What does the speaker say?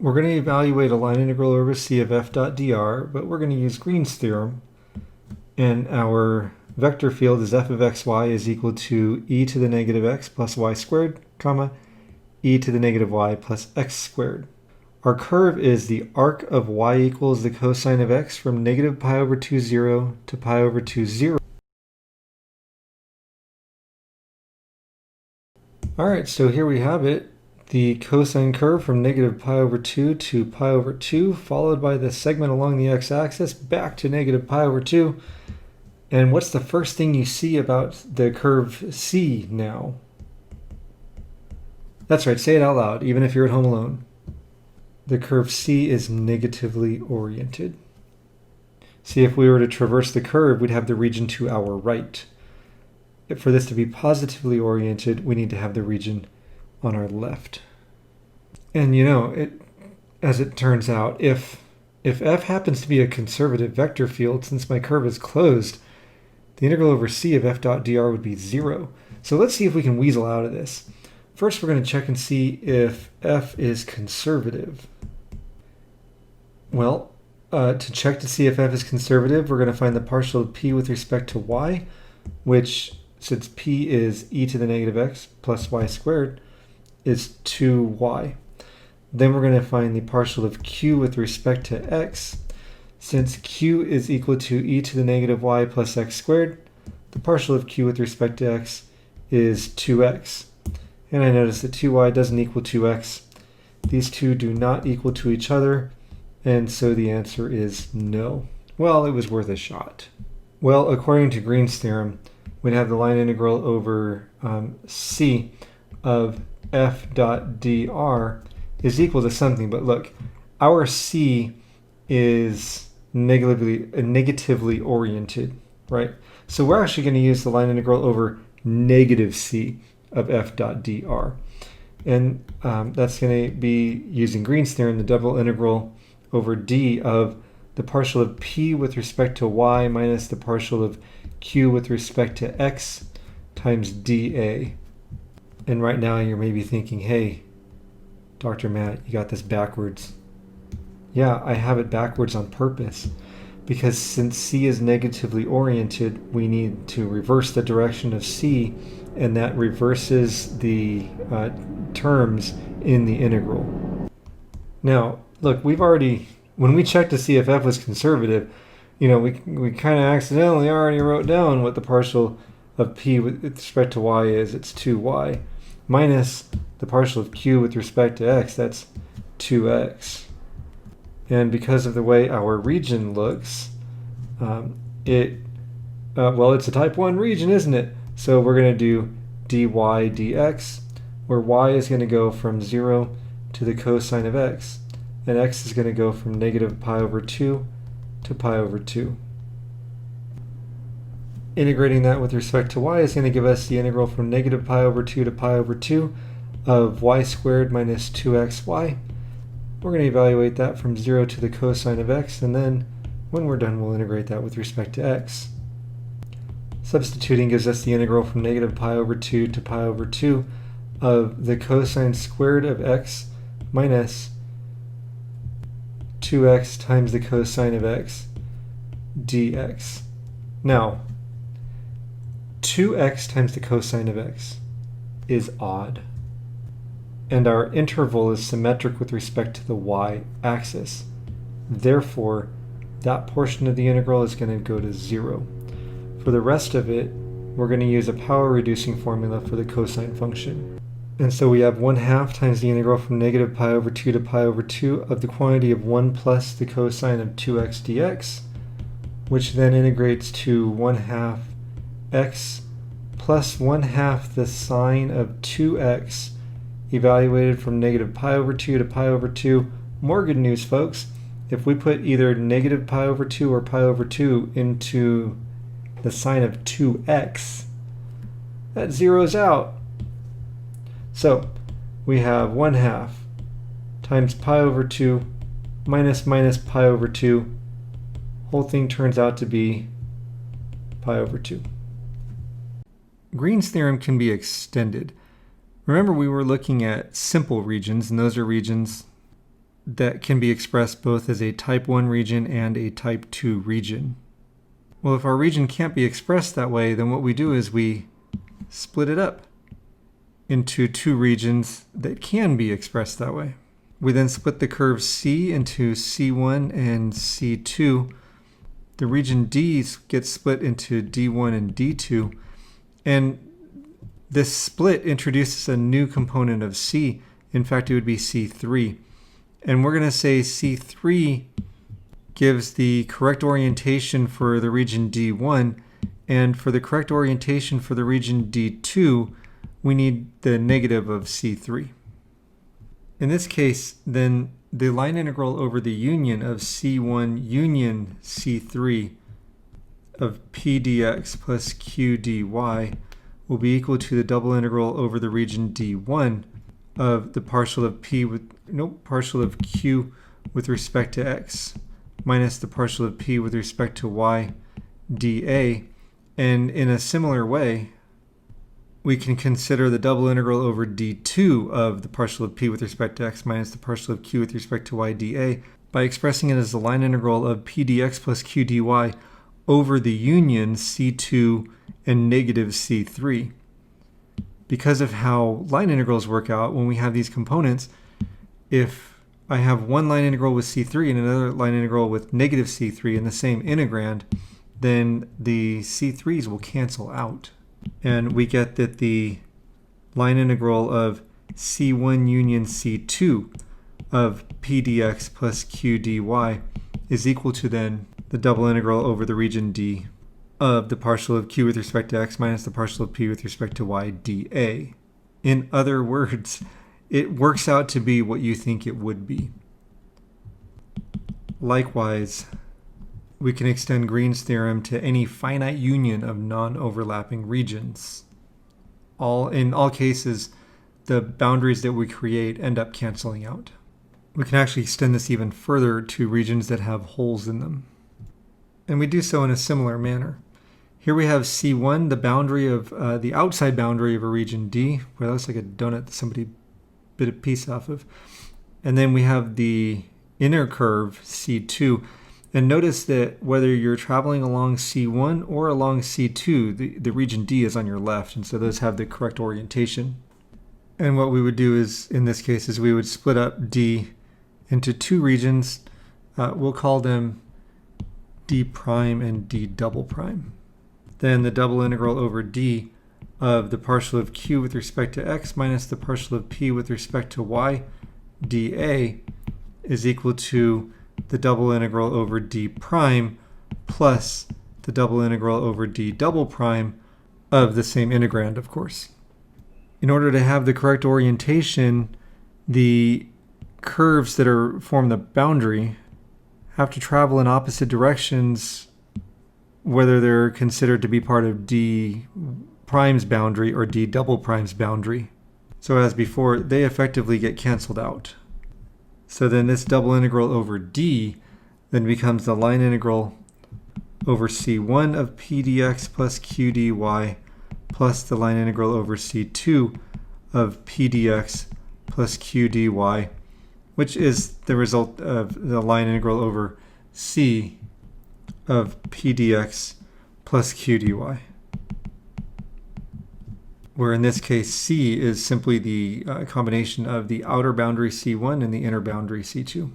we're going to evaluate a line integral over c of f dot dr, but we're going to use Green's theorem. And our vector field is f of xy is equal to e to the negative x plus y squared, comma, e to the negative y plus x squared. Our curve is the arc of y equals the cosine of x from negative pi over 2, 0 to pi over 2, 0. All right, so here we have it. The cosine curve from negative pi over 2 to pi over 2, followed by the segment along the x-axis back to negative pi over 2. And what's the first thing you see about the curve C now? That's right, say it out loud, even if you're at home alone. The curve C is negatively oriented. See, if we were to traverse the curve, we'd have the region to our right. For this to be positively oriented, we need to have the region on our left. And you know, as it turns out, if f happens to be a conservative vector field, since my curve is closed, the integral over c of f dot dr would be 0. So let's see if we can weasel out of this. First, we're going to check and see if f is conservative. Well, to check to see if f is conservative, we're going to find the partial of p with respect to y, which, since p is e to the negative x plus y squared, is 2y. Then we're going to find the partial of q with respect to x. Since q is equal to e to the negative y plus x squared, the partial of q with respect to x is 2x. And I notice that 2y doesn't equal 2x. These two do not equal to each other, and so the answer is no. Well, it was worth a shot. Well, according to Green's theorem, we'd have the line integral over c of f dot dr is equal to something, but look, our c is negatively oriented, right? So we're actually going to use the line integral over negative c of f dot dr. And that's going to be using Green's theorem, the double integral over d of the partial of p with respect to y minus the partial of q with respect to x times dA. And right now you're maybe thinking, hey, Dr. Matt, you got this backwards. Yeah, I have it backwards on purpose, because since c is negatively oriented, we need to reverse the direction of c, and that reverses the terms in the integral. Now, look, we've already, when we checked to see if f was conservative, you know, we kind of accidentally already wrote down what the partial of p with respect to y is. It's 2y minus the partial of q with respect to x. That's 2x. And because of the way our region looks, well, it's a type 1 region, isn't it? So we're going to do dy dx, where y is going to go from 0 to the cosine of x, and x is going to go from negative pi over 2 to pi over 2. Integrating that with respect to y is going to give us the integral from negative pi over 2 to pi over 2 of y squared minus 2xy. We're going to evaluate that from 0 to the cosine of x, and then when we're done, we'll integrate that with respect to x. Substituting gives us the integral from negative pi over 2 to pi over 2 of the cosine squared of x minus 2x times the cosine of x dx. Now, 2x times the cosine of x is odd, and our interval is symmetric with respect to the y-axis. Therefore, that portion of the integral is going to go to 0. For the rest of it, we're going to use a power-reducing formula for the cosine function. And so we have 1/2 times the integral from negative pi over 2 to pi over 2 of the quantity of 1 plus the cosine of 2x dx, which then integrates to 1/2 x plus 1/2 the sine of 2x evaluated from negative pi over 2 to pi over 2. More good news, folks. If we put either negative pi over 2 or pi over 2 into the sine of 2x, that zeroes out. So we have 1/2 times pi over 2 minus pi over 2. Whole thing turns out to be pi over 2. Green's theorem can be extended. Remember, we were looking at simple regions, and those are regions that can be expressed both as a type 1 region and a type 2 region. Well, if our region can't be expressed that way, then what we do is we split it up into two regions that can be expressed that way. We then split the curve C into C1 and C2. The region D gets split into D1 and D2. And this split introduces a new component of C. In fact, it would be C3. And we're going to say C3 gives the correct orientation for the region D1. And for the correct orientation for the region D2, we need the negative of C3. In this case, then the line integral over the union of C1 union C3 of P dx plus Q dy will be equal to the double integral over the region D1 of the partial of partial of Q with respect to x minus the partial of P with respect to y dA. And in a similar way, we can consider the double integral over d2 of the partial of P with respect to x minus the partial of Q with respect to y dA by expressing it as the line integral of P dx plus Q dy over the union C2 and negative C3. Because of how line integrals work out when we have these components, if I have one line integral with C3 and another line integral with negative C3 in the same integrand, then the C3s will cancel out. And we get that the line integral of C1 union C2 of P dx plus Q dy is equal to then the double integral over the region D of the partial of Q with respect to x minus the partial of P with respect to y dA. In other words, it works out to be what you think it would be. Likewise, we can extend Green's theorem to any finite union of non-overlapping regions. In all cases, the boundaries that we create end up canceling out. We can actually extend this even further to regions that have holes in them. And we do so in a similar manner. Here we have C1, the boundary of the outside boundary of a region D, where that looks like a donut that somebody bit a piece off of. And then we have the inner curve, C2. And notice that whether you're traveling along C1 or along C2, the region D is on your left, and so those have the correct orientation. And what we would do is, in this case, is we would split up D into two regions. We'll call them D prime and D double prime. Then the double integral over D of the partial of Q with respect to x minus the partial of P with respect to y dA is equal to the double integral over D prime plus the double integral over D double prime of the same integrand, of course. In order to have the correct orientation, the curves that form the boundary have to travel in opposite directions, whether they're considered to be part of D prime's boundary or D double prime's boundary. So as before, they effectively get canceled out. So then this double integral over D then becomes the line integral over C1 of P dx plus Q dy plus the line integral over C2 of P dx plus Q dy, which is the result of the line integral over C of P dx plus Q dy, where in this case C is simply the combination of the outer boundary C1 and the inner boundary C2.